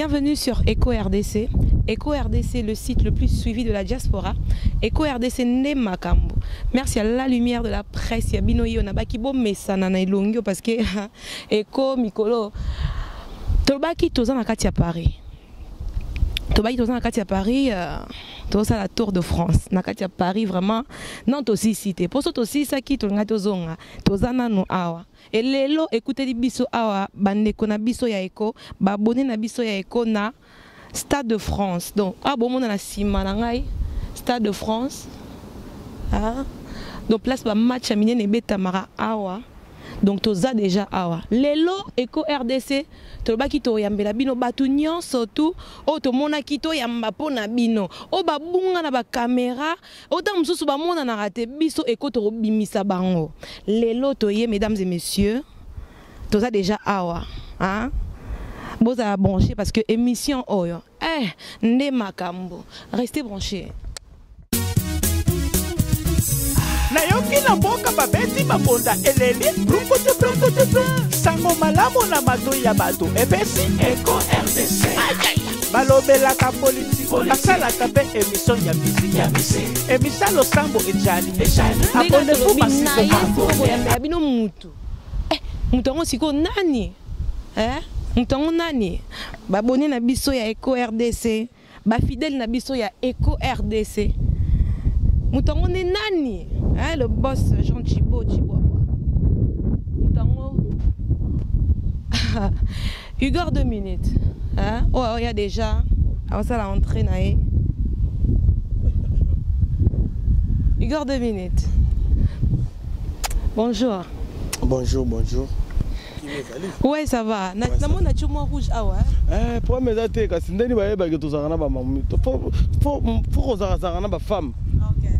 Bienvenue sur Eco RDC. Eco RDC, le site le plus suivi de la diaspora. Eco RDC ne makambo. Merci à la lumière de la presse. Il y a binoyo nabaki bo mesana na ilongyo parce que Eco Mikolo tobaki toza na kati ya Paris. Tobaki toza na kati ya Paris. Toza la Tour de France. Na kati ya Paris vraiment non tosi cité. Pour ça tosi saki tolanga tozonga. Toza nanu awa. Et lelo écoutez les biso awa bandeko na biso ya Eco, ba abonné na biso ya Eco na Stade de France. Donc ah bon na sima na ngai Stade de France. Ah. Donc place ba match à mine beta mara awa. Donc toza déjà awa. Lelo Eco RDC to ba kito yambela bino batu nyonso tu o to mona kito yamba pona bino. O ba bunga na ba caméra, o ta mususu ba mona na rate biso Eco to bimisa bango. Lelo to ye mesdames et messieurs, toza déjà awa, hein? Vous avez branché parce que émission oyo, ne makambo. Restez branchés. Nayoki na mboka babeti babonda eleli sango malamu na mato ya bato epesi Eco RDC balobelaka politiki basalaka mpe émission ya misiki émission losambo ejali abonde-vous masikoya bino mutu mutu yango siko nani mutu yango nani babone na biso ya Eco RDC bafidèle na biso ya Eco RDC mutu yango ne nani le boss Jean Chibo Mutango Igor 2 minutes. Oh, il y a déjà. Alors ça la entrée naé. Igor 2 minutes. Bonjour. Bonjour, bonjour. Ouais, ça va. Namona chuma rouge awa. Pour mes athées, quand c'est ndeni baeba que tous arana ba mamu. Faut arana ba femme.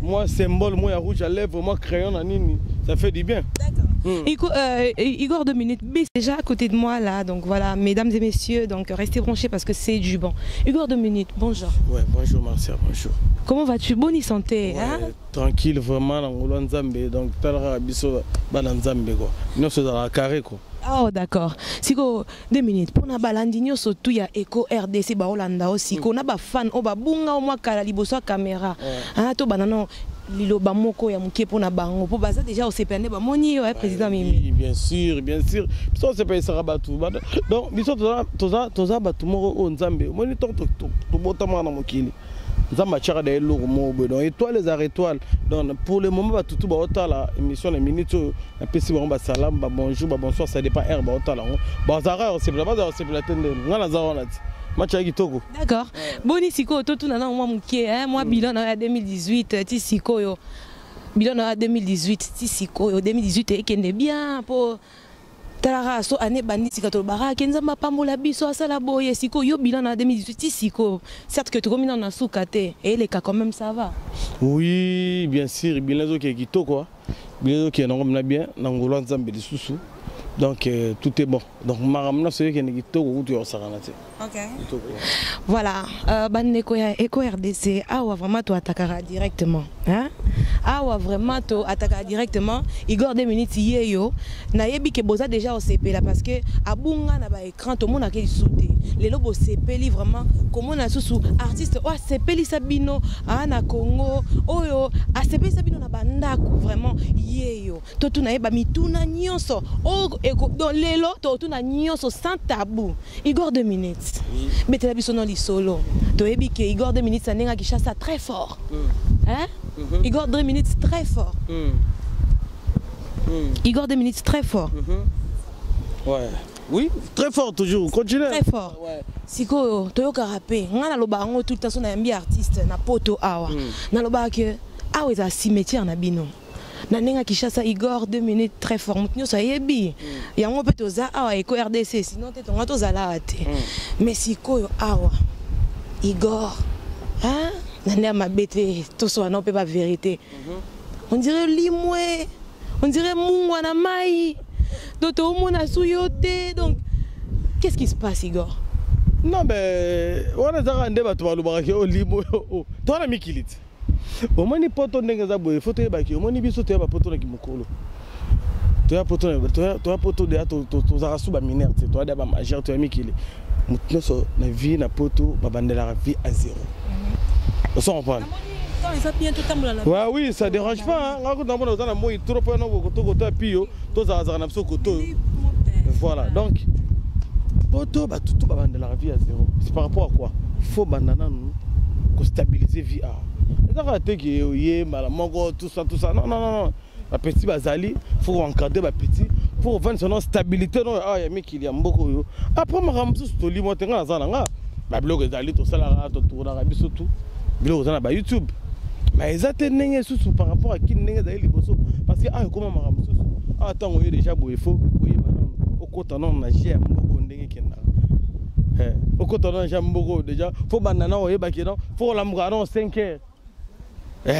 Moi symbole, moi rouge à lèvres, moi crayon à nini, ça fait du bien. D'accord. Igor 2 minutes, déjà à côté de moi là, donc voilà, mesdames et messieurs, donc restez branchés parce que c'est du bon. Igor 2 minutes, bonjour. Ouais, bonjour Marcia, bonjour. Comment vas-tu? Bonne santé, hein? Tranquille, vraiment, dans le Nzambe, donc t'as biso Nzambe quoi. Nous sommes dans la carré quoi. Oh d'accord. Siko 2 minutes. Pour na balandinyo surtout ya Eco RDC ba Holanda aussi. Ko na ba fan o ba bunga o mwa kala liboso caméra. Ah to banano liloba moko ya muke pour na bango. Po baza déjà au CPN ba moni président Mimi. Bien sûr, bien sûr. Ça c'est pas ça ba tout. Donc biso toza ba tout moko o Nzambe. Moni to botama na mokili. Nzamba chara de logo mobo donc étoiles les étoiles donc pour le moment tout ba otala émission les minutes un peu si bon ba salam ba bonjour ba bonsoir ça dépend air ba otala ba zara c'est pas c'est la tende ngana za na match avec Togo. D'accord. Boni siko to tu na moi muke moi bilan en 2018 ti siko yo bilan en 2018 ti siko yo 2018 et kende bien pour Talara so année bandit ka to bara kenzamba pambola biso asala boye siko yo bilan en 2018 siko certes que tu comme dans soukate et les cas quand même ça va. Oui, bien sûr, bilan zo ki to quoi. Bilan zo ki na ngomna bien na ngolo nzambe de susu. Donc tout est bon. Donc maramna so ki na to ko tu osarana te. OK. Voilà, bandeko ya Eco RDC awa vraiment to attaquera directement, hein? Awa vraiment to attaquera directement. Igor 2 minutes yeyo na yebi ke boza déjà au CP là parce que abunga na ba écran to mona ke sauter. Les lobo CP li vraiment comment na susu artiste o CP li sabino na Congo oyo a CP sabino na bandako vraiment yeyo. To tu na yeba mituna nyonso. O dans lelo to tu na nyonso sans tabou. Igor 2 minutes. Mais tu as vu son nom solo. Tu as vu que Igor 2 minutes, ça n'est pas ça très fort. Hein? Igor 2 minutes très fort. Igor 2 minutes très fort. Ouais. Oui, très fort toujours. Continue. Très fort. Ouais. Siko, tu as rappé. On a le baron tout le temps, on a un artiste, na poto awa. Na le baron que awa est un cimetière na bino. Nanenga Kishasa Igor 2 minutes très fort. Mutnyo sa yebi. Ya ngo peut oza awa Eco RDC sinon te tonga to zala ate. Mais siko yo awa Igor. Hein? Nane ma bête to so na pas vérité. On dirait limwe. On dirait mungwa na mai. Doto mona suyote donc qu'est-ce qui se passe Igor? Non mais on a zara ndeba to balubaka ke limwe. Toi na mikilit. Au moins, poto ndenge za boye photo yebaki au moins biso to yaba poto na kimokolo to ya poto de to za suba minerte to ya ba majeur to ya mikili mutu na vie na poto babandela vie à zéro. On s'en comprend. Ouais, oui, ça dérange pas. Voilà, donc, poto, tout de la vie à zéro. C'est par rapport à quoi? Il faut stabiliser vie à. Tout ça. Non. La petite bazali, il faut encadrer la petite. Pour vendre son stabilité. Après, je vais YouTube. Mais ils attendent sous par rapport à qui n'est pas liboso parce que comment maram sous attends on est déjà beau il faut oui au côté non na j'ai mboko ndenge kenda au côté non j'ai mboko déjà faut banana on est bakino faut la mugano 5h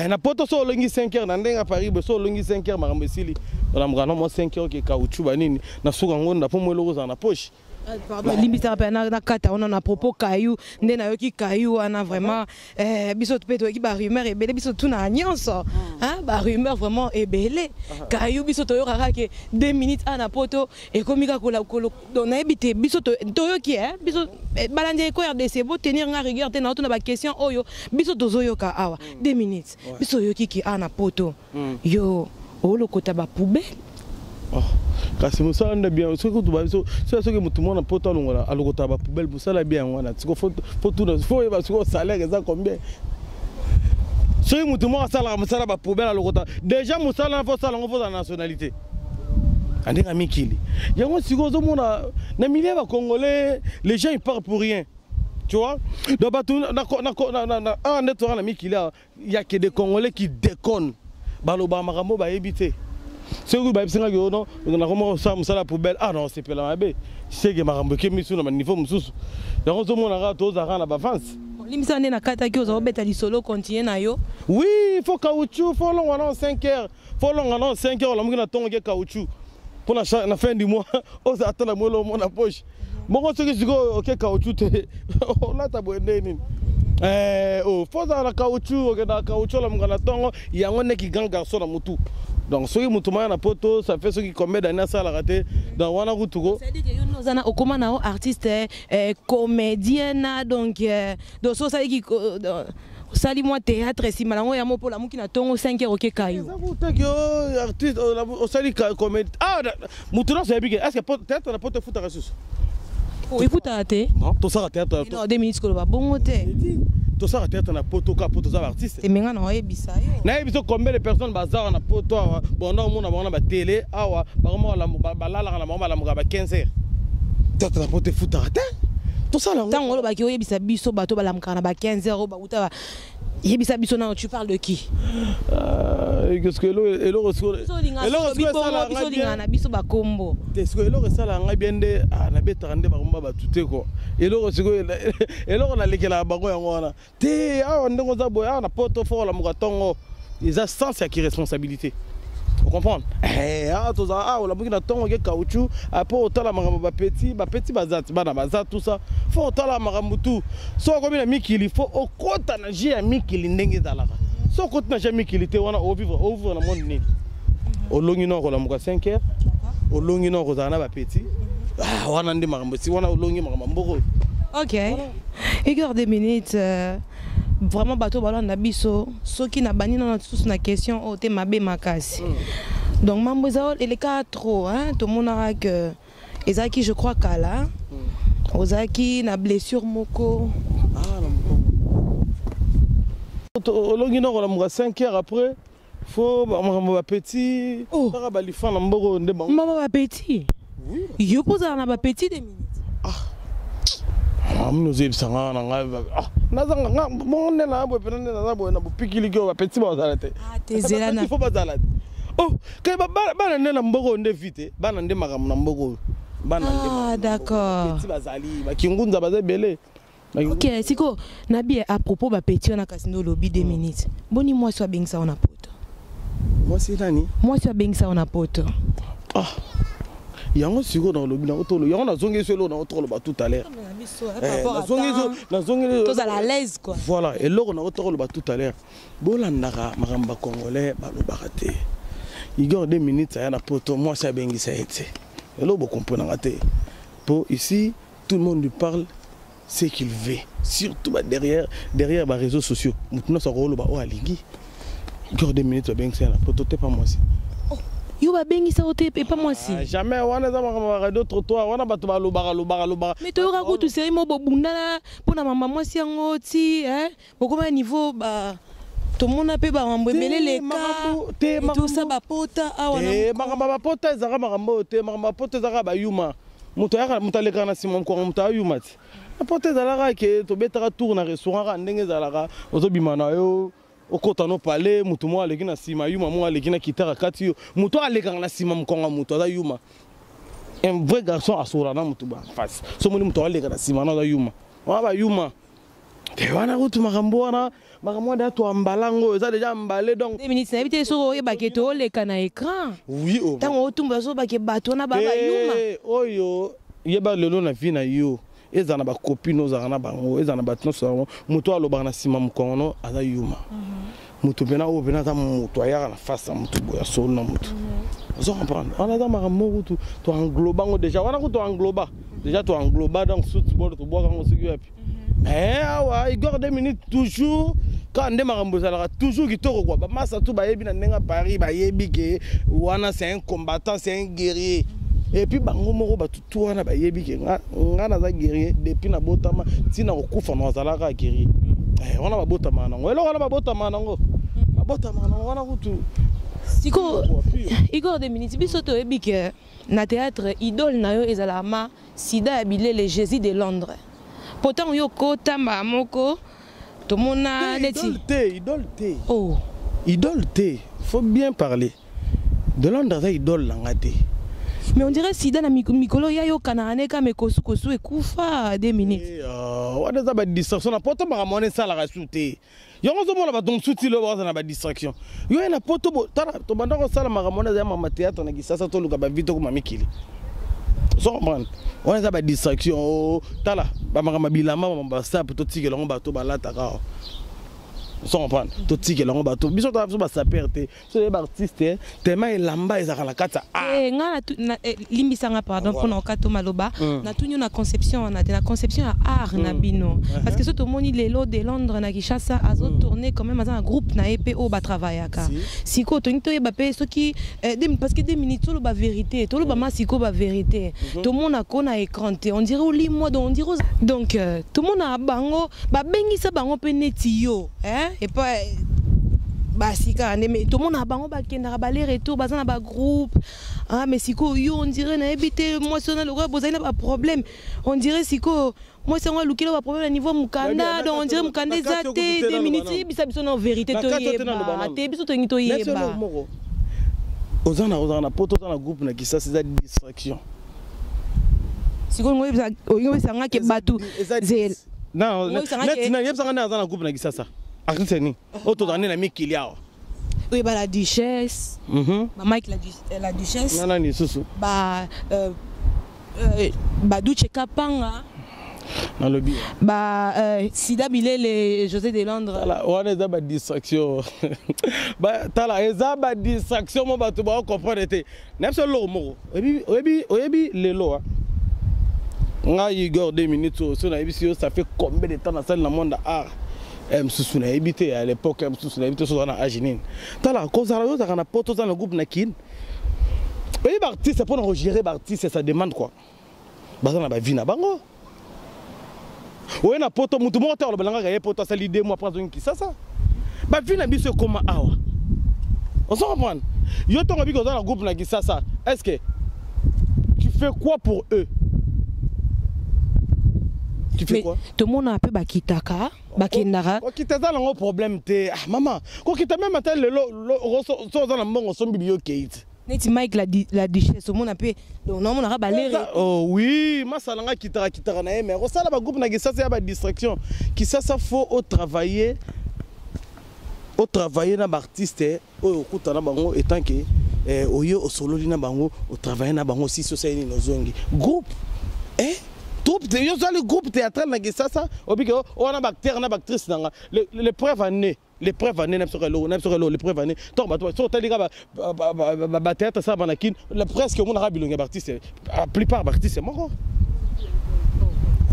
na poto so longi 5h na ndenga Paris so longi 5h maram besili la mugano mo 5h ke kauchu banini na suka ngonda po mo logo na poche. Pardon, limite na kata on a propos caillou ndé na yoki caillou ana vraiment biso peto ki ba rumeur et belé biso tout na nyonso hein ba rumeur vraiment et belé caillou biso to yoraka ke 2 minutes ana poto et komika kola kolo na ebité biso to yoki hein biso balandi ko RDC bo tenir nga rigueur te na to na ba question oyo biso to zoyoka awa 2 minutes biso yoki ki ana poto yo olo kota ba poubelle. Kasi musala bien ce que tu vas c'est ce que tout le monde poto longola alokota ba poubelle musala bien wana tiko faut tout faut ba tiko salaire ça combien ce que tout le monde sala musala ba poubelle alokota déjà musala faut sala on faut la nationalité andinga mikili yango siko zo mona na milieu ba congolais les gens ils parlent pour rien tu vois donc ba tout na un étoile na mikili il y a que des congolais qui déconnent baloba makambo ba éviter. C'est que bah c'est que non on a comment ça la poubelle ah non c'est pas la mabe c'est que marambo ke misu na niveau mususu yango zo mona ga to za na ba France limisa na kata ki ozo beta li solo continuer na yo oui faut caoutchouc faut long en 5h faut long en 5h la mukina tongo ke caoutchouc pour la fin du mois on attend la molo mon poche bon ce que go OK caoutchouc là ta bonne nini faut za la caoutchouc que na caoutchouc la mukina tongo yango ne ki grand garçon na mutu. Donc ceux qui m'ont na poto ça fait ceux qui commettent dans ça la raté dans wana rutugo ça dit que yo nozana okoma na artiste comédienne donc so ça qui sali moi théâtre si malango ya mopo la muki na tongo 5h OK kayo ça vous artiste au sali comédie ah mutuna c'est bien est-ce que théâtre na poto futa ressource oui futa té non to ça théâtre non 2 minutes ko ba bongo té tout ça théâtre na poto ka poto za artiste c'est menga na yebisa yo na yebisa combien de personnes bazar na poto bon non mona ba télé awa ba balala na mama la muka ba 15h théâtre na poto futa té tout ça là tango ba ki yebisa biso bato balamka na ba 15h ba uta yebisa biso na tu parles de qui qu'est-ce que biso lingana biso ba kombo est-ce que elo sala nga bien de na betande ba komba ba tuté ko elo na lekela bango yango wana te ndongo za boya na poto fo la mukatongo ils ont sens à qui responsabilité vous comprenez to za la mukina tongo ke caoutchouc après otala makambo ba petit bazati bana bazati tout ça faut otala makambo tout so comme na mikili faut okota na jia mikili ndenge zalaka so okota na jia mikili te wana au vivre na monde ni olongi no ko la muka 5h olongi no ko zana ba petit wana ndi makambo si wana olongi makambo mboko. OK Igor 2 minutes vraiment bateau ballon na biso soki na bani na tous na question o te mabe makasi donc mamboza et les 4 hein tout le monde a que ezaki je crois kala ozaki na blessure moko olongi no la muka 5h après faut ba petit para ba lifa na mboko nde bango mama ba petit yo poza na ba petit 2 minutes nous ebisanga na nga nazanga nga bonne na bo pena na bo na bupikili ko ba petit ba zalate tezela na faut ba zalate kay bana nde na mboko nde vite bana nde makamu na mboko bana nde d'accord petit bazali ba kingunza bazebele OK siko na bien à propos ba petit na kasino lobby 2 minutes boni moi so bengisa on a poto moi c'est nani moi so bengisa on a poto yango siko dans le bina otolo yango na zongi selo na otolo ba tout à l'heure na zongi tous à la l'aise quoi voilà et loko na otolo ba tout à l'heure bolandaka makamba congolais ba lobakate Igor 2 minutes ya na poto moi ça bengisa ete et lo bo comprendre ngate po ici tout le monde lui parle ce qu'il veut. Surtout derrière les réseaux sociaux. Maintenant, ça roule au Alingui. Encore 2 minutes, peut-être pas moi aussi. Yo va bengi ça ote et pas moi aussi. Jamais on a pas d'autres trottoirs, on a pas tout lo. Mais tu auras goût tout sérieux mo bobunda pour na maman moi si ngoti hein. Beaucoup à niveau bah tout le monde a pu ba mbembele les cas et tout ça ba pota awana. Makamba pota ezaka makambo te makamba pota ezaka ba yuma. Muto ya muto aleka na simon ko muto yuma ti. Na pota ezalaka ke to betaka tour na restaurant ndenge ezalaka ozobima na yo. Okota no palais mutu mo aleki na sima yuma mo aleki na kitara kati yo mutu aleka na sima mkonga mutu za yuma un vrai garçon asura na mutu ba face so moni mutu aleka na sima na za yuma wa ba yuma te wana kutu makambo da to ambalango eza déjà emballé donc 2 minutes na ebite so e baketo oleka na écran oui oh tango otumba so bake bato na ba yuma oyo yeba lelo na vie na yo ezana ba copine ozana bango ezana batno so mutu aloba na sima mkongo aza yuma mutu pena o pena za mutu ayaka na face mutu boya so na mutu ozo comprendre on a dans makambo to engloba déjà wana ko to engloba déjà to engloba donc football to boka ngo siki yapi mais awa Igor 2 minutes toujours quand ndé makambo zalaka toujours kitoko quoi ba massa tout ba yebi na ndenga Paris ba yebi ke wana c'est un combattant c'est un guerrier. Et puis bango moko ba tutu wana ba yebi ke nga na za guerrier depuis na botama tina okufa no zalaka guerrier wana ba botama nango elo wana ba botama nango wana kutu siko Igor 2 minutes biso to yebi ke na théâtre idole na yo ezalama Sida Abile le Jésus de Londres pourtant yo kota moko to mona neti idole te faut bien parler de Londres za idole langa te. Mais on dirait Sida na mikolo ya yo kanane ka mekosu kosu ekufa 2 minutes. On a ba distraction na poto ba mona sala ka souté. Yo ngozo mona ba donc souti lo ba na ba distraction. Yo na poto bo tala to banda ko sala ma mona za mama théâtre na gisasa to luka ba vito ko mamikili. So man, on a ba distraction tala ba mama bilama ba sa poto tike lo ba to ba lata ka. So comprendre to tike lo ba to biso to ba sa perte. So les artistes tellement elamba ezaka la kata. Nga na limbisanga pardon pour na kato maloba na tunyo na conception à art na bino parce que surtout moni lelo de Londres na Kinshasa azo tourner quand même dans un groupe na EPO ba travaillaka siko to nito ba pe so ki parce que 2 minutes solo ba vérité to lo ba masiko ba vérité tout le monde a kona écran on dirait au lit moi on dirait donc tout le monde a bango ba bengisa bango pe netio hein et pas basika mais tout le monde a bango ba kenda ba les retour ba na ba groupe ah mais siko yo on dirait na habité moi son le roi bozana ba problème on dirait siko moi c'est un lookilo ba problème au niveau mukanda donc on dirait mukanda zate 2 minutes bisa biso na vérité to yeba te biso to ngito yeba ozana poto na groupe na kisa c'est des distractions siko ngoyeba sanga ke batu zel non net yeba sanga na groupe na kisa ça akiseni auto dans na mikili yao. Oui, bah la duchesse. Bah Mike la duchesse. Non ni susu. Bah Duce Kapanga. Dans le bien. Bah Sida Abile le José de Londres. Voilà, on est dans la distraction. Bah tala eza ba distraction mo bato ba comprendre te. Nem so lo mo. Oyebi lelo. Nga Igor 2 minutes so na ebisi ça fait combien de temps dans celle dans le monde art. Msusu na habité à l'époque msusu na habité sur na Aginine tala kozala yo za na poto za na groupe na kin et artiste pour enregistrer artiste ça demande quoi baza na ba vie na bango ouais na poto mutu mo ta lo balanga ga poto ça l'idée moi prendre qui ça ba vie na biso comme awa on s'en comprend yo to ngabi ko za na groupe na ki ça est-ce que tu fais quoi pour eux? Tu fais quoi? Tout le monde a un peu bakitaka, bakindara. Quand tu as un problème, maman. Quand tu as même atteint le Neti Mike la duchesse, au monde a peu. Donc non, on a balayé. Oh oui, ma salanga kitara na mais on sala ba groupe na ça c'est ba distraction. Qui ça faut au travailler na artiste au kutana bango étant que oyo au solo na bango au travailler na bango si so c'est no zongi. Groupe le groupe théâtral na ça obiko on a acteur na actrice nanga les preuves années les preuves années donc ba to tali ga ba théâtre ça banakin le presque on a bilonga artiste la plupart artistes moko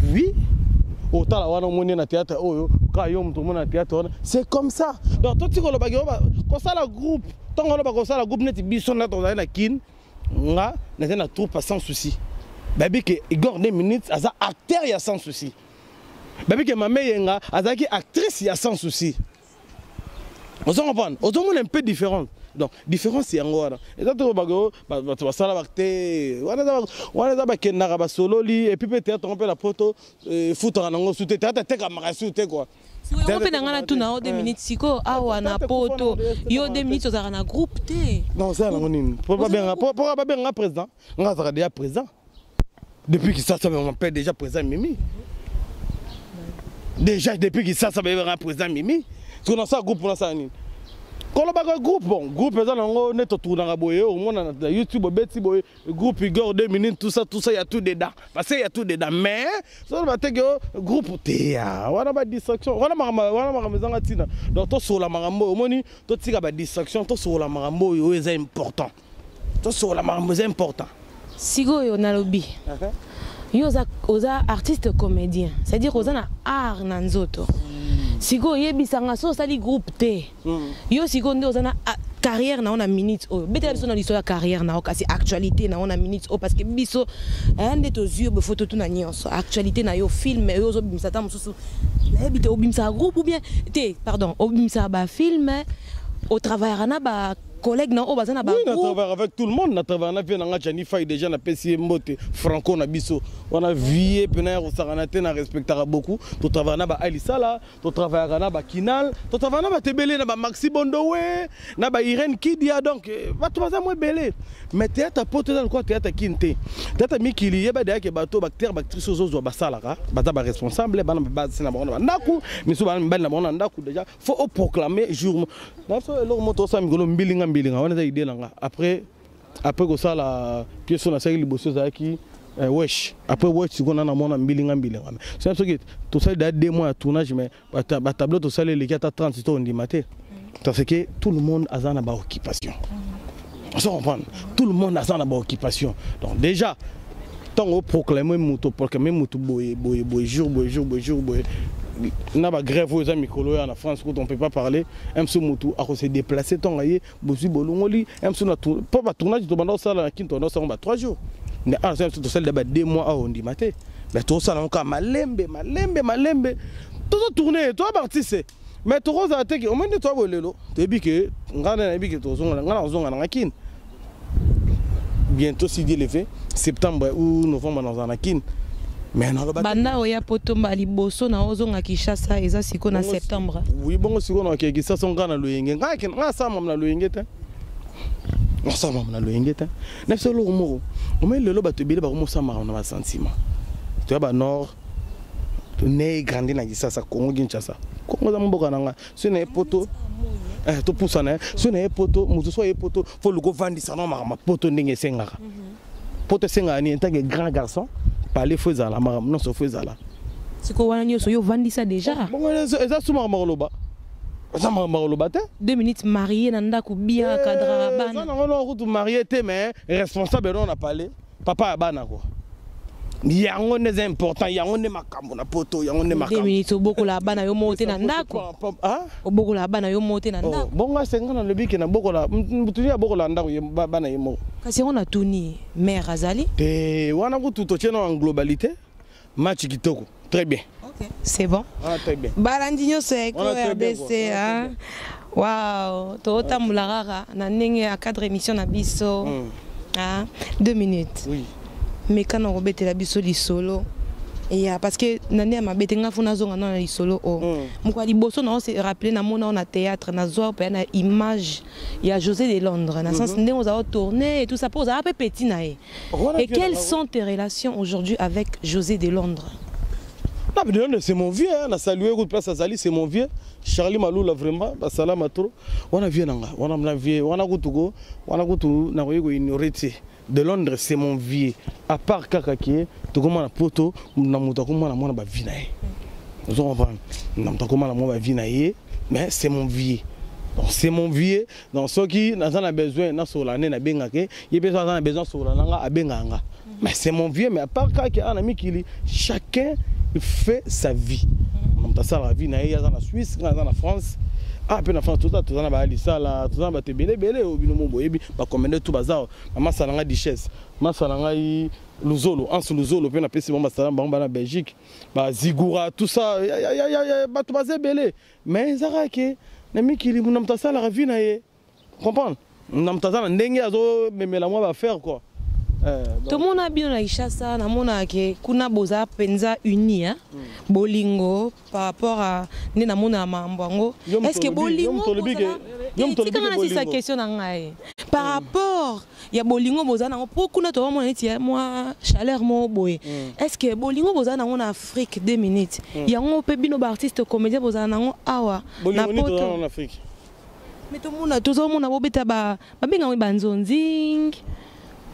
Oui. Autant la wana moni na théâtre oyo ka yo muto mona théâtre c'est comme ça. Donc tout ce que le bagyo comme ça la groupe tant on ba comme ça la groupe net biso na to na kin nga na troupe sans souci. Baby que Igor 2 minutes aza acteur ya sans souci. Baby que maman yenga azaki actrice ya sans souci. On s'en comprend. On est un peu différent. Donc différence c'est en voilà. Et ça tu bago tu vas ça la acte. On est d'abord kenara ba solo li et puis peut-être on peut la photo foutre en ango sous théâtre te kamera sous te quoi. Si on peut ngana tout na 2 minutes siko awa na poto yo 2 minutes ozara na groupe te. Non ça non nini. Pour pas bien président. On a déjà présent. Depuis que ça m'appelle déjà présent Mimi. Déjà depuis que ça m'appelle présent Mimi. Parce qu'on a ça groupe on a ça nini. Quand on a un groupe, bon, groupe, on est autour dans la boye, au moins dans YouTube, groupe, Igor 2 minutes, tout ça, il y a tout dedans. Parce qu'il y a tout dedans. Mais, ça va être un groupe, on a pas de distraction. On a ma maison à Tina. Donc, tout sur la marambo, au moins, tout ça, il y a distraction, tout sur la marambo, c'est important. Tout sur la marambo, c'est important. Si on a lobby, il y a artiste comédien, c'est-à-dire qu'on a art dans zoto. Si go yebisanga so sali groupe T. Yo si go ndo zana carrière na on a minutes o. Bete biso na l'histoire carrière na o kasi actualité na on a minutes o parce que biso ande to yeux be photo tout na nyonso. Actualité na yo film yo zo bimsa ta mususu. Na bite obimsa groupe ou bien T pardon, obimsa ba film au travail na ba collègue na o bazana ba. Oui, on travaille avec tout le monde, on travaille avec na Jani Faye déjà na PC Mbote, Franco na biso. On a vie penaire au Saranate na respectera beaucoup. To travaille na ba Alissa là, to travaille na ba Kinal, to travaille na ba Tebele na ba Maxi Bondowe, na ba Irene Kidia donc va to ça moi belé. Mais théâtre pote dans quoi théâtre kinte. Théâtre mikili yeba de ke bato bactère bactrice ozo ba sala ka, bata ba responsable bana ba na ba ndaku, miso ba na ba ndaku déjà faut proclamer jour. Na so elo moto sa migolo mbilinga on a idée là après que ça la pièce on a ça liboso za ki wesh après wesh si on a mon mbilinga c'est ça que tout ça date 2 mois à tournage mais ba tableau tout ça les 4h30 on dit matin parce que tout le monde a une occupation on se comprend tout le monde a une occupation donc déjà tant on proclamer moto pour que même moto boy jour na ba grève aux amis colo en France où on peut pas parler un seul moto à se déplacer tant aillé bosi bolongoli un seul pas ba tournage to banda ça la kinto no ça on va 3 jours mais ah c'est tout celle de 2 mois à on dit maté mais tout ça encore malembe tout tourner toi artiste mais tout rose à teke au moins de toi bolelo te bi que ngana na bi que to zonga ngana na kin bientôt si Dieu le fait septembre ou novembre dans un kin. Mais non, banda oya potomba liboso na ozonga Kinshasa eza siko na septembre. Oui, bon siko na Kinshasa songa na loyenge. Nga sa mam na loyenge te. Nga sa mam na loyenge te. Na solo mo. O me lelo ba tebele ba mo sa mara na ba sentiment. Tu ba nord. Tu né grandi na Kinshasa Congo Kinshasa. Congo za mboka nanga. Ce n'est poto. To poussa na. Ce n'est poto, mutu so e poto, faut le go vandi ça na ma poto ndenge sengaka. Poto senga ni en tant que grand garçon. Parler faisant la maram non se faisant là c'est quoi wana nyoso yo vandi ça déjà bon eza suma maroloba ça maroloba te 2 minutes marié na ndako bien cadre bana ça non on route marié te mais responsable on a parlé papa bana quoi yango ne c'est important yango ne makambo na poto yango ne makambo 2 minutes oboko la bana yo mote na ndako ah oboko la bana yo mote na ndako bon nga senga le biki na boko la mutuni ya boko la ndako bana yemo kasi on a tuni mère azali te wana ko tout tient en globalité match kitoko très bien OK c'est bon ah très bien balandinyo c'est RDC hein waouh to tamula rara na ndenge ya cadre émission na biso ah 2 minutes oui mais quand on rebête la biso li solo et parce que nane ma betenga funa zonga na li solo o mukwa liboso na on se rappeler na mona on a théâtre na zo pe na image il y a José de Londres na sens ndé on a tourné et tout ça pose un peu petit na et quelles sont tes relations aujourd'hui avec José de Londres? Non mais c'est mon vieux on a salué coup de place à Zali c'est mon vieux Charlie Malou là vraiment salam à trop on a vieux nanga on a la vieux on a gotugo na ko ignorer de Londres c'est mon vieux à part kakaki to koma na poto na muto koma na mona ba vinae vous comprenez na muto koma na mona ba vinae mais c'est mon vieux donc c'est mon vieux donc ceux qui n'a besoin na solane na bengake il besoin na besoin solana nga abenganga Mais c'est mon vieux, mais à part qu'il y a un ami qui chacun fait sa vie. On a la vie, il y a en Suisse, il y a en France. Ah, puis en France, tout ça, tout ça, tout ça, tu belé, au binomo, bah, commander tout bazar. Maman, ça l'a richesse. Maman, ça l'a Luzolo, en Luzolo, puis on a passé mon salam, en Belgique. Bah, Zigura, tout ça, bah, tout bazar belé. Mais ça a que, l'ami qui dit, on a ça la vie, comprendre. On a ça, mais la moi va faire quoi. Tout le monde a bien la Ishasa, na mona ke kuna boza penza uni bolingo par rapport à ne na mona mambango. Est-ce que bolingo c'est sa question nangai. Par rapport ya bolingo boza na pour kuna to mona ti moi chaleur mo boy. Est-ce que bolingo boza na en Afrique 2 minutes. Ya ngo pe bino ba artiste comédien boza na ngo awa na poto en Afrique. Mais tout le monde tout le monde bobeta ba benga banzonzing.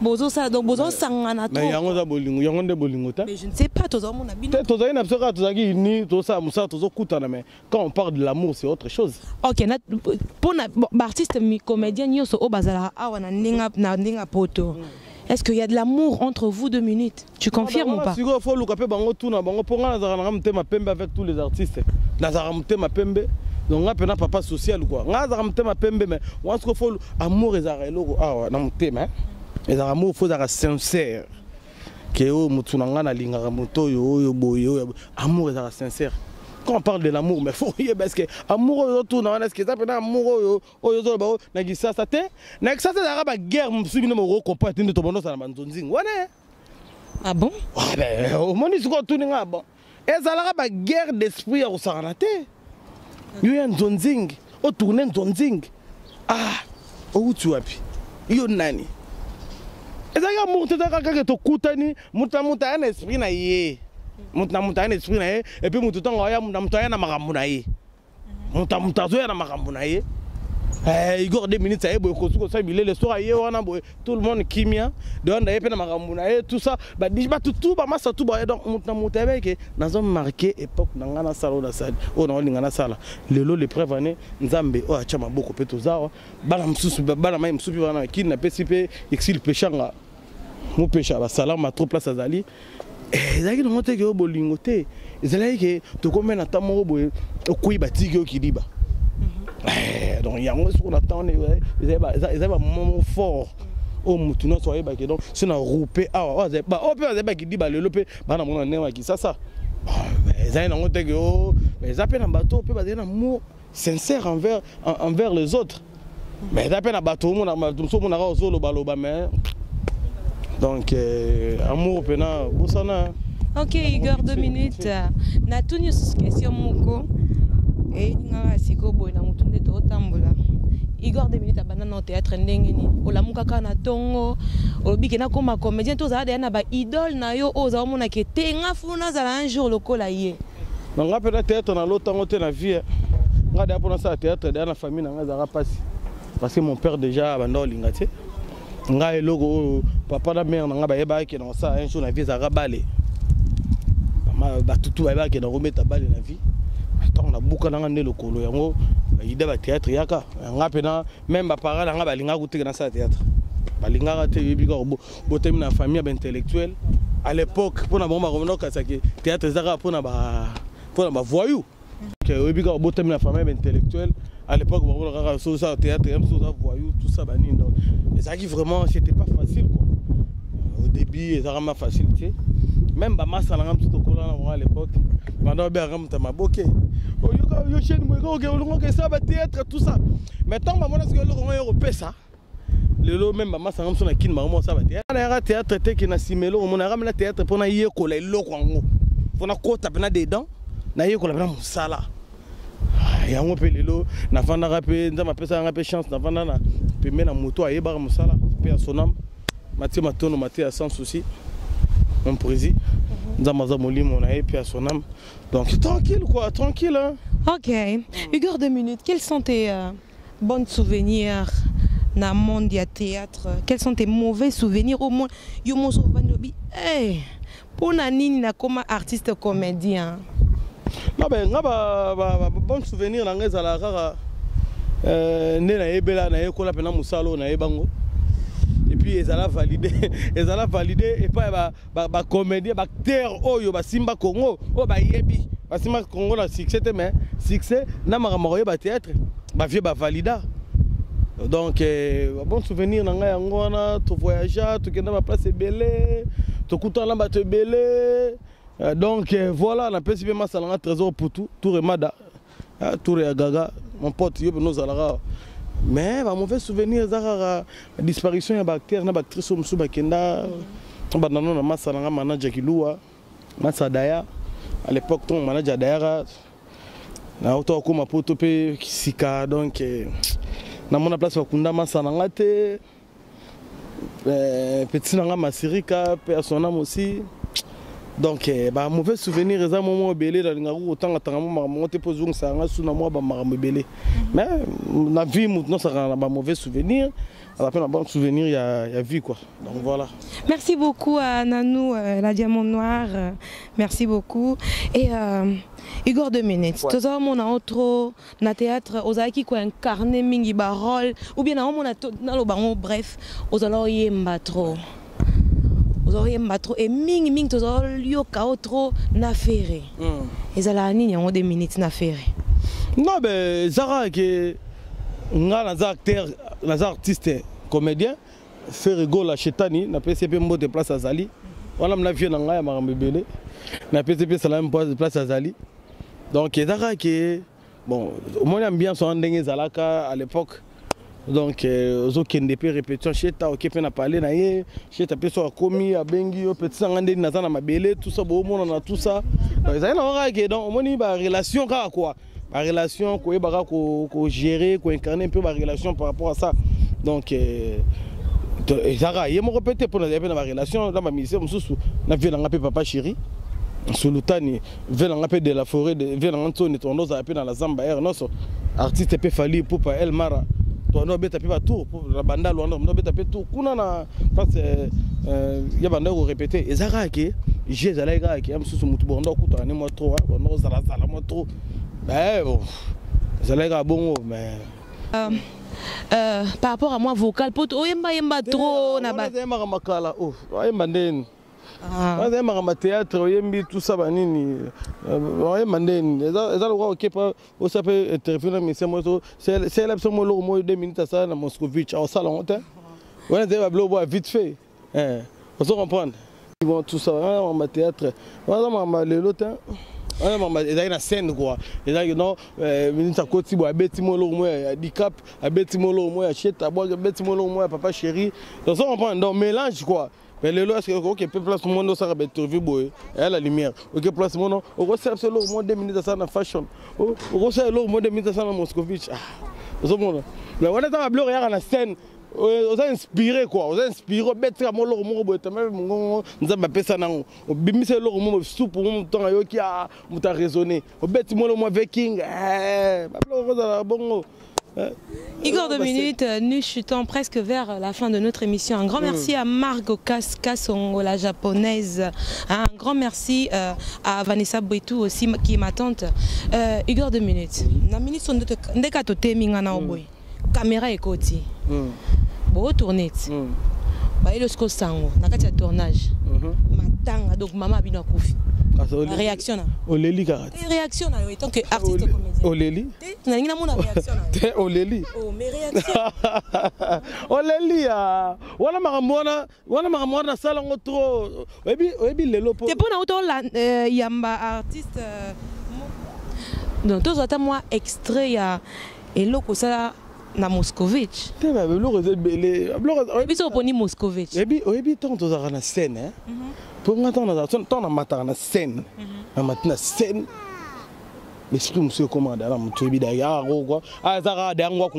Bozo ça donc bozo sangana trop. Mais yango bolingo, yango de bolingo ta. Mais je ne sais pas tous on a bien. Tous na psaka tous aki ni tout ça musa tous kutana mais quand on parle de l'amour c'est autre chose. OK, pour artiste comédien nyoso o bazala awa na ndinga poto. Est-ce qu'il y a de l'amour entre vous 2 minutes? Tu confirmes ou pas? Si il faut lukape bango tuna bango pour nga na mtema pembe avec tous les artistes. Na za mtema pembe. Donc nga pena papa social quoi. Nga za mtema pembe mais on se faut amour ezara eloko awa na mtema. Mais l'amour faut être sincère. Que oh mutunanga na linga moto yo boyo amour est sincère. Quand on parle de l'amour mais faut y parce que amour tout na est-ce que ça peut amour yo zo ba na gisa ça te na ça c'est la guerre musubi no mo comporter de to bono ça na manzonzing wana. Ah bon? Ah ben au moni siko tout nga bon. Et ça la guerre d'esprit au saranate. Yo ya nzonzing o tourner nzonzing. Ah o tu wapi? Yo nani? Et ça y a monté dans quelque chose coutani, monta un esprit na yé, monta un esprit na yé, et puis monta un marambu na yé, monta un marambu na yé. Il y a 2 minutes ça y est, ça il est le soir yé, on a tout le monde kimia, de on a yé pe na marambu na yé, tout ça, bah dis pas tout bah massa tout bah donc monta avec, dans un marqué époque na ngana salo la salle, oh na ngana sala, le lot les prévenir, nzambe oh achama beaucoup pe tout ça, bala msusu bala mai msusu bana qui na pesipe exil péchanga. Mon péché à salam à trop place à Zali. Et là, il y a des gens bolingoté. Et là, il y a des gens qui ont boy au couille batigo qui dit bah. Donc il y a un ce qu'on attend. Ils avaient un moment fort. Au mouton soyez bah donc c'est un roupé ah ouais bah au pire bah qui dit bah le lopé bah na mon nez qui ça. Mais ils ont des gens mais appellent un bateau peut pas dire un amour sincère envers les autres. Mais ils appellent un bateau mon a zolo baloba mais donc, amour, pena, bosana. Ok, Igor, 2 minutes. Na tout une question moko. Et nga siko boy na mutunde to tambola. Igor 2 minutes abana na théâtre ndenge ni. Ola mukaka na tongo. Olobi ke na koma comédien to za na ba idole na yo oza mona ke tenga funa za un jour lokola ye. Nga pena théâtre na lotango te na vie. Nga da pona sa théâtre da na famille na nga za rapasi. Parce que mon père déjà abanda olingate. Nga eloko papa na mère nga bayeba ke na ça un jour na vie za rabale ba tutu bayeba ke na remettre balle na vie tant na buka na ngane lokolo yango ida ba théâtre yaka nga pena même ba parents nga balinga kutika na ça théâtre balinga te yebi ko botemi na famille ba intellectuel à l'époque pour na bomba revenant ka ça ke théâtre zaka pour na ba voyou que yebi ko botemi na famille ba intellectuel à l'époque on a sur ça théâtre même sur ça voyou tout ça bani donc et ça qui vraiment c'était pas facile quoi au début ça vraiment facile tu sais même ba massa na ngam tout kola à l'époque pendant ba ngam ta maboke yo chaîne mo ko ke ça ba théâtre tout ça mais tant ba mona ce que le roi européen ça le lo même ba massa ngam so na kin ma mo ça ba théâtre na théâtre te ki na simelo mo na ramela théâtre pour na yekola eloko ngo pour na kota pena dedans na yekola pena musala yango pe lelo na fanda rapé nza mapesa nga pe chance na fanda na pe mena moto ayeba musala pe sonam Mathieu Matono Mathieu sans souci mon président nza maza molimo na pe sonam donc tranquille quoi tranquille hein. OK. Igor 2 minutes, quels sont tes bons souvenirs na monde ya théâtre? Quels sont tes mauvais souvenirs au moins yo mo so vandobi pona nini na comme artiste comédien? Non ben nga ba bon souvenir na ngeza la rara ne na ebela na yekola pena musalo na ebango et puis puis ils allaient valider et puis ba comédien ba acteur oyo ba Simba Congo o ba yebi ba Simba Congo la succès mais succès na makamoko ba théâtre ba vieux ba valida. Donc bon souvenir na ngai yango wana to voyager to kenda ba place belé to kutana ba te belé. Donc voilà, on a perçu ma salanga trésor pour tout remada, tout gaga, mon pote yo nos alara. Mais ma mauvais souvenir la disparition ya bactère na bactrice musu bakenda ba nano na masalanga manager kilua, masadaya à l'époque ton manager daya na auto ko mapoto pe kisika donc na mona place bakunda masalanga te petit nanga masirika personnam aussi. Donc bah mauvais souvenir les moments belé dans ngaro autant atanga monter pour zoom ça sous na moi ba marambe belé mais la vie maintenant ça ba mauvais souvenir à la fin un bon souvenir il y a vie quoi. Donc voilà. Merci beaucoup à Nanou la diamant noir, merci beaucoup et Igor 2 minutes. Tout ça mon autre na théâtre ozaki ko incarner mingi ba rôle ou bien na lo bango bref ozalo yemba trop. Vous auriez trop et ming tous les trop n'affaire. Et ça la nini en 2 minutes n'affaire. Non mais Zara que les acteurs, les artistes, comédiens fait rigoler à Chetani, na PCP mbo de place à Zali. On a la vie dans la marambelé. Na PCP ça la même place à Zali. Donc Zara que bon, moi j'aime bien son dengue Zalaka à l'époque. Donc aux KNDP répétition chez ta OK pe na parler na ye chez ta pe so komi a bengi yo petit ngande na za na mabele tout ça bo mona na tout ça ça na ora que donc moni ba relation ka quoi ba relation ko e ba ko gérer ko incarner un peu ba relation par rapport à ça donc Zara ye mo répéter pour na ba relation dans ma mission mususu na vie na ngape papa chéri Sultani vela ngape de la forêt de vela ngantoni tondo za pe na la zamba air non artiste pe fali pour pa El Mara. Toi no beta pipa tour pour la banda lo no beta pe tour kuna na parce ya banda ko répéter ezaka ke je zala ga ke am susu mutu bondo kuta ne mo trop no zala mo trop ben bon zala ga bon mais par rapport à moi vocal poto oyemba trop na ba yemba makala oh yemba ndeni yemba ma théâtre yembi tout ça banini yemba ndeni eza lo OK pas o ça peut intervenir mais c'est l'absence mo lo mo 2 minutes ça na Moscovitch au salon on ouais c'est blo vite fait on se comprendre ils vont tout ça en théâtre voilà ma le lotin maman ezali na scène quoi ezali non ministre koti bo abeti mo lo mo ya handicap abeti mo lo mo ya cheta bo abeti mo lo mo ya papa chéri on se comprendre donc mélange quoi. Mais le lot, est-ce que OK, place tout le monde, ça va être vu, boy, et la lumière. OK, place tout le monde, on recherche le moins 2 minutes ça dans fashion. On recherche le moins 2 minutes ça dans Moscovitch. Tout le monde. Mais on est dans la bleu regarde la scène. On a inspiré quoi, on a inspiré bête à mon logo mo boy, même nous avons appelé ça non. On bimise le logo mo soupe pour mon temps yo qui a muta raisonner. On bête mo le mo viking. Bon. Igor 2 minutes, nous chutons presque vers la fin de notre émission. Un grand merci à Margot Kasongo, la japonaise. Un grand merci à Vanessa Bouetou aussi, qui est ma tante. Igor 2 minutes. La minute sont de katote mingana oboy. Caméra et côté. Bon tourner. Bah il est sango. Na kati ya tournage. Matanga donc maman bino kufi. La réaction là. Oleli karat. Réaction là, tant que artiste comédien. Oleli. Tu n'as pas de réaction là. Oleli. Oh, mes réactions. Oleli ah. Wala maramona sala ngotro. Oyebi lelo po. T'es bon auto la yamba artiste. Donc toi attends moi extrait ya eloko ça na Moscovitch. Te ba lo rezel belé. Oyebi so poni Moscovitch. Oyebi tant to za na scène hein. Pour on a matin na scène na matin scène l'esprit monsieur commande là mon tubi d'ailleurs quoi ah ça derrière ngwa ku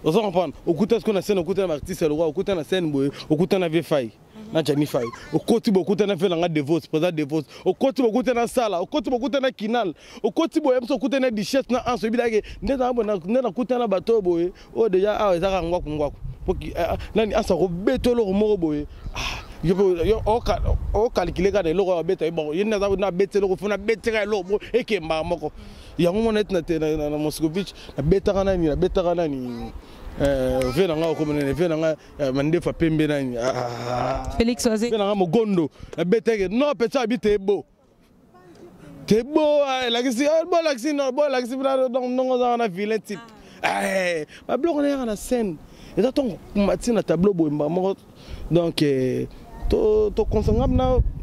on se comprend okuta ce qu'on a scène okuta artiste le roi okuta na scène boy okuta na vfai na jani fai okoti bokuta na fela nga divorce présent divorce okoti bokuta na sala okoti bokuta na kinal okoti boy mso okuta na dichesse na anso bi dage ndena na kuta na bateau boy o déjà ah ça ngwa ku pour nani asa ko betolo mo boy yo calculer quand le logo beta bon yena za na beta logo funa beta ka logo ekemba moko ya mo net na Moscovitch na beta kana ni venanga okomene venanga mandefa pembe nani Félix Oazé venanga mogondo beteke non petit habite beau t'es beau l'axi donc non on a vilain type ma bloc on est à la scène et ça ton matin tableau boy donc to concentré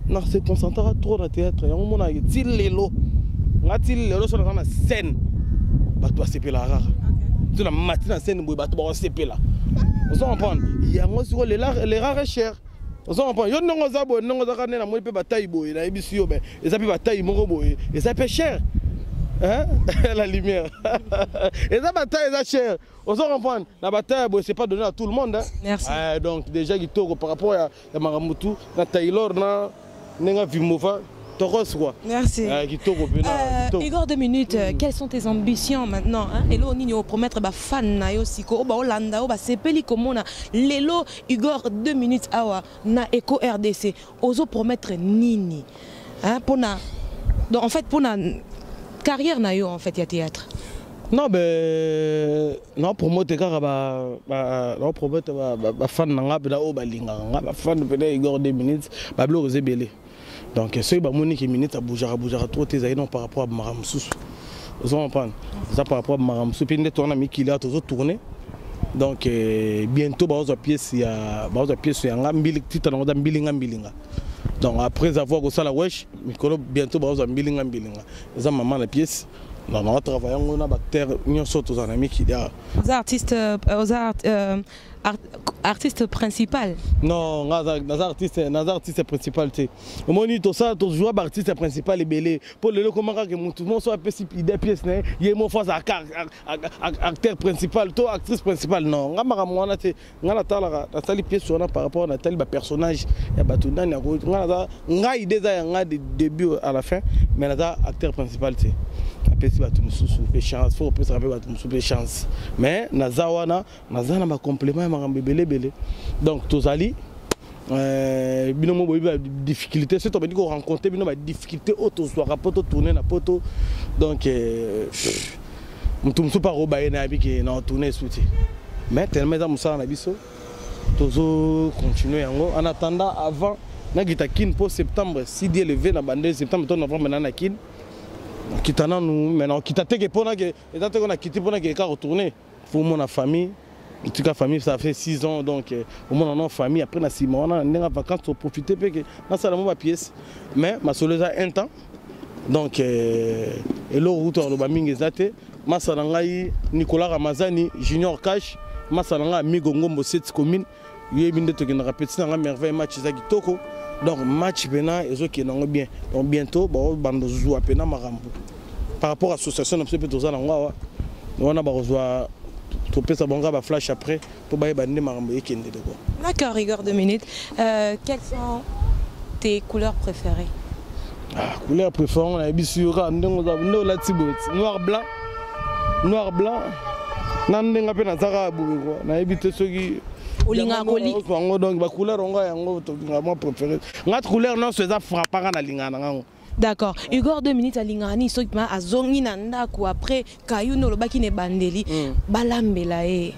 na se concentrer trop dans théâtre yango mona ti lelo ngati lelo so na scène bato asepela rare tu la matin na scène boy bato ba asepela on s'en comprend yango siko les rares cher on s'en comprend yo ndongo za boy ndongo za kana na mo pe bataille boy na ebisi yo ben et ça pe bataille moko boy et ça pe cher hein la lumière et ça bataille ça cher on s'en comprend la bataille boy c'est pas donné à tout le monde hein. Merci donc déjà qui toko par rapport à Maramutu na Taylor na Nenga Vimova Toros quoi. Merci. Igor 2 minutes, quelles sont tes ambitions maintenant hein? Et là on y promettre ba fan na yo siko ba Hollanda ba sepeli komona lelo Igor 2 minutes awa na Eco RDC ozo promettre nini hein pour na donc en fait pour na carrière na yo en fait ya théâtre. Non ben non promote kaka ba non promote ba fan na ngaba o ba linga ngaba fan peut Igor 2 minutes ba blo belé. Donc ceux qui ont qui minutes à bouger trop tes aïeux par rapport à Maramsous. Vous comprenez ça par rapport à Maramsous puis on a mis qu'il a toujours tourné. Donc bientôt bah aux pièces il y a ngambili titre na mbilinga. Donc après avoir ça la wesh mikolo bientôt bah aux mbilinga. Ça maman la pièce. On va travailler on a bactère nous sortons en ami qui a aux artistes artiste principal. Non, artiste principal tu. Au moment où ça tu joues artiste principal et belé pour le comment que tout le monde soit des pièces né, il est mon face acteur principal, toi actrice principale non. Ngama mwana te ngala tala la sali pièce on a par rapport à tel personnage ya batunda na ngala nga idée za nga de début à la fin mais là acteur principal tu. Apesi batu mususu pe chance faut peut savoir batu mususu pe chance mais nazawana nazana ma complément ma belé donc tozali binomo boyi ba difficulté c'est to be diko rencontrer binomo ba difficulté auto soit rapport tourner na poto donc mutu mususu pa roba na biki na tourner souti mais tellement ça musa na biso tozo continuer yango en attendant avant na gitakin pour septembre si Dieu le veut na bande septembre to novembre na kin kitana nous maintenant kitate que pour na que étant qu'on a quitté pour na que ka retourner pour mon famille en tout cas famille ça fait 6 ans donc au moins on a famille après na 6 mois on a des vacances pour profiter parce que na ça ma pièce mais ma soloza un temps donc et le route on ba mingi zate masala ngai Nicolas Ramazani Junior Cash masala ngai amigo ngombo 7 commune yebinde to kina répéter na merveille match za kitoko. Donc match pena et qui n'ont bien. Donc bientôt bando joue à pena marambo. Par rapport à l'association on peut tous ngwa on a besoin topé ça bonga ba flash après pour bailler bande marambo et kende quoi. D'accord Igor 2 minutes. Quelles sont tes couleurs préférées? Couleurs préférées on a bisura ndongo la tibot noir blanc nandenga pe na zaka bu quoi na ebité soki Olinga koli. Donc ba couleur onga yango to vraiment préféré. Ngat couleur non c'est ça frappant na lingana ngango. D'accord. Igor 2 minutes à lingani so ma azongi na ndako après kayuno lobaki ne bandeli balambela e.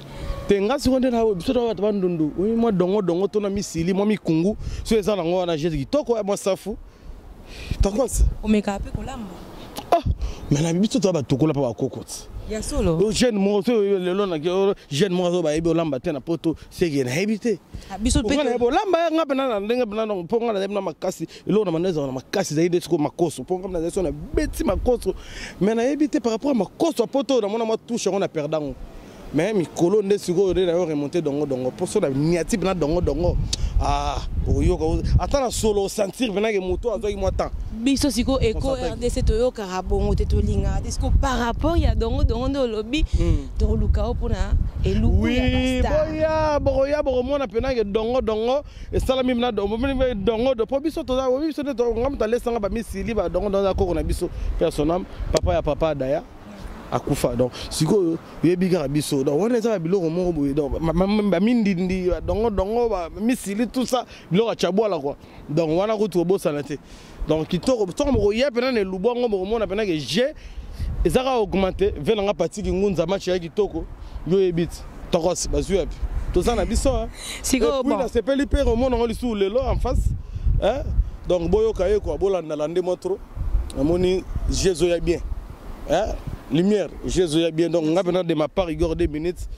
Tenga seconde na biso to bandundu. Oui moi dongo to na misili moi mikungu so eza nango na jezi kitoko moi safu. Takos. Omeka pe kolamba. Ah, mais na biso to ba tokola pa ba kokoti. Ya solo. Jeune mo so le lona ke jeune mo so ba ebe olamba te na poto c'est que na habité. Biso pe ko lamba nga na ndenga bana no ponga na na makasi ilo na maneza na makasi zaidi siko makoso ponga na zeso na beti makoso mais na habité par rapport à makoso poto na mona ma touche on a perdant mais mi kolo nde siko de na remonter dongo pour so na niati bana dongo ah oyo ko atana solo sentir bana ke moto azoki mo temps biso siko Eco RDC to yo karabongo te to linga disco par rapport ya dongo ndo lobby to luka opona eluku ya basta boya mona pena ke dongo e salami na dongo de po biso to ngamta lesanga ba misili ba dongo na ko na biso personnel papa daya akufa donc siko yebika biso donc on est ça biloko moko boye donc ba mindindi dongo ba misili tout ça biloko chabola quoi donc wana ko to bosa na te donc kitoko to mo yepena ne lubongo mo mona pena ke j'ai ezaka augmenter venanga parti ki ngunza match ya kitoko yo ebit Toros, bazui api. Tout ça na biso hein. Sigo bon. Puis na sepeli pe au monde on li sous le lot en face. Hein? Donc boyo kaye quoi, bolanda lande motro. Amoni Jésus ya bien. Hein? Lumière, Jésus ya bien. Donc ngapena de ma part Igor 2 minutes.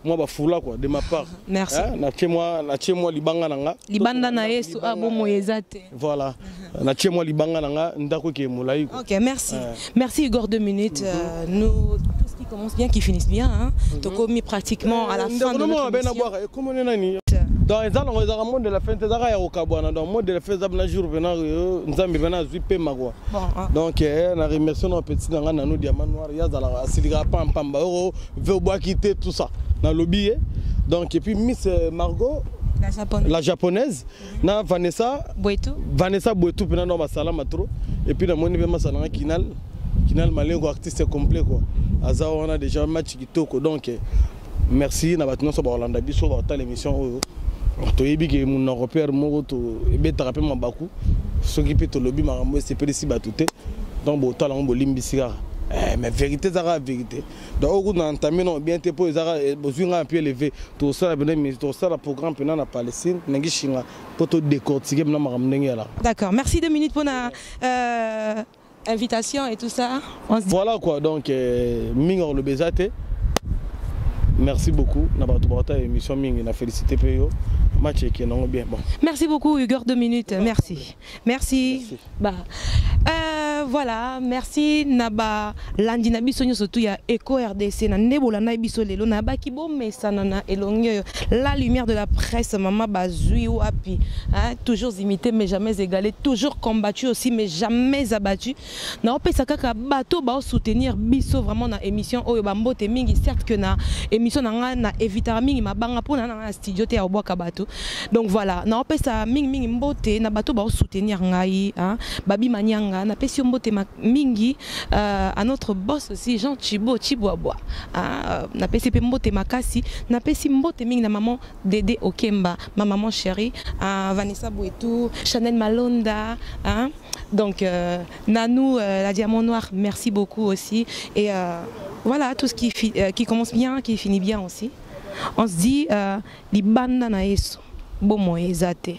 Moi ba fula quoi de ma part. Merci. Hein? Na tie moi libanga nanga. Libanda na Yesu abo moyezate. Voilà. Na tie moi libanga nanga ndako ke mulai. OK, merci. Merci Igor 2 minutes. Nous tout ce qui commence bien qui finisse bien hein. Donc on mis pratiquement à la fin de notre émission. Comment on est dans les ans, on a monde de la fin de la au Kabouana, dans le monde de la fin de la jour, nous avons besoin de zuper magua. Donc, on a remercié nos petits dans nos diamants noirs, il y a la Siliga Pam Pam Baoro, veut boire quitter tout ça dans le billet. Donc, et puis Miss Margot, la japonaise, na Vanessa Boetou, pendant nos salam trop. Et puis, dans mon niveau, salam Kinal Malin, artiste complet quoi. Aza, on a déjà un match qui toque donc. Merci, na batino so ba Hollanda biso ba l'émission. To yebi ke mon repère mo to ebe traper ma baku ce qui peut to lobby marambo c'est peut ici batute donc bo tala mo limbisira mais vérité ça vérité donc on a entamé non bien te pour ça besoin un peu élevé tout ça mais tout ça le programme pendant la Palestine ngi shinga pour to décortiquer na maram ndenge là. D'accord, merci 2 minutes pour la invitation et tout ça. Voilà quoi donc mingor le bezate. Merci beaucoup. Émission Ming, na félicité Peyo. Match qui est bien. Bon. Merci beaucoup Igor 2 minutes. Merci. Merci. Bah voilà, merci Naba Landina Bisonyo surtout ya Eco RDC na Nebola na biso lelo na baki bo mesana na elongyo la lumière de la presse maman bazui ou api hein, toujours imité mais jamais égalé, toujours combattu aussi mais jamais abattu. Na opesa kaka bato ba soutenir biso vraiment na émission oyo bambote mingi certes que na émission na éviter mingi mabanga pona na studio te ya boka bato. Donc voilà, na opesa mingi mbote na bato ba soutenir ngai hein, babi manyanga na pesi mbote mingi à notre boss aussi Jean Chiboabwa na pesi pe mbote makasi na pesi mbote mingi na maman Dédé Okemba ma maman chérie Vanessa Boetou Chanel Malonda hein? Donc Nanou la diamant noir merci beaucoup aussi et voilà tout ce qui commence bien qui finit bien aussi on se dit libanda na Yesu bomo ezate.